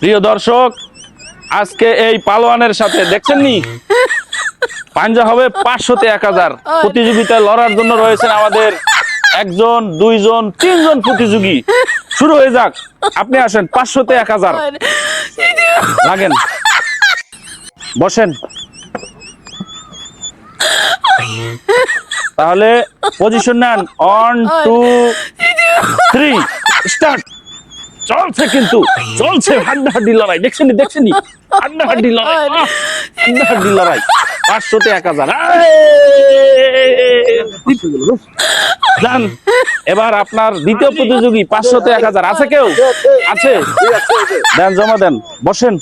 প্রিয় দর্শক, আজকে এই পালোয়ানের সাথে দেখছেন নি পাঞ্জা হবে 500 তে 1000। প্রতিযোগিতায় লড়ার জন্য রয়েছেন আমাদের একজন, দুইজন, তিনজন প্রতিযোগী। শুরু হয়ে যাক, আপনি আসেন। 500 তে 1000 লাগেন, বসেন। তাহলে পজিশন নেন। 1 2 3 স্টার্ট। চলছে, কিন্তু চলছে হাড্ডাহাড্ডি লড়াই। দেখছেন হাড্ডাহাড্ডি লড়াই, হাড্ডাহাড্ডি লড়াই। 500 তে 1000। যান, এবার আপনার দ্বিতীয় প্রতিযোগী। 500 তে 1000 আছে কেউ? আছে? দেন, জমা দেন, বসেন।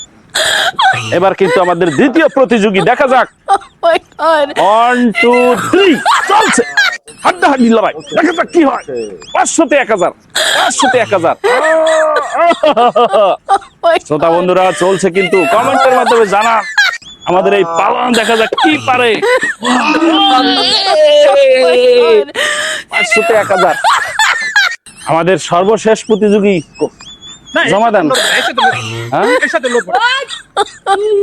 এবার কিন্তু আমাদের দ্বিতীয় প্রতিযোগী, দেখা যাক। 1 2 3 চলছে হাড্ডাহাড্ডি লড়াই, দেখা যাক কি হয়। 500 তে 1000, 500 তে 1000। শ্রোতা বন্ধুরা, চলছে কিন্তু। কমেন্টের মাধ্যমে জানান আমাদের এই পালন, দেখা যাক কি পারে। 500 তে 1000 আমাদের সর্বশেষ প্রতিযোগী। জমা দেন।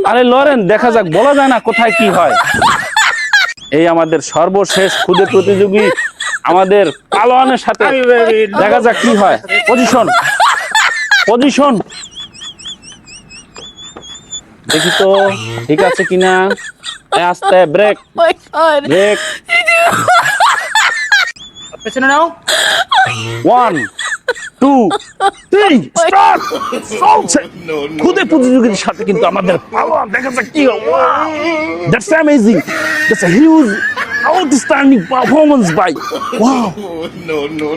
আরে লড়েন, দেখা যাক, বলা যায় না কোথায় কি হয়। এই আমাদের সর্বশেষ খুদে প্রতিযোগী আমাদের পালোয়ানের সাথে, দেখা যাক কি হয়। পজিশন, পজিশন, দেখি তো ঠিক আছে কিনা। আস্তে, ব্রেক, ব্রেক। পেছনে নাও। 1 2 3 স্টার্ট। চলছে খুদে প্রতিযোগীর সাথে কিন্তু আমাদের পালোয়ান, দেখা যাক কি হয়। That's amazing, that's a huge outstanding performance by. Wow,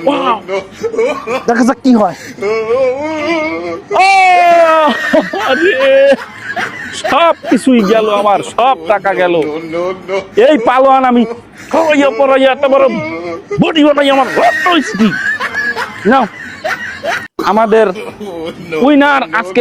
wow, দেখা যাক কি হয়। আরে সব কিছুই গেল, আমার সব টাকা গেল। এই পালোয়ান আমি খাওয়াইয়া পড়াইয়া এত বড় বডি বানাই, আমার রক্ত হয়েছে কি। নাও, আমাদের উইনার আজকে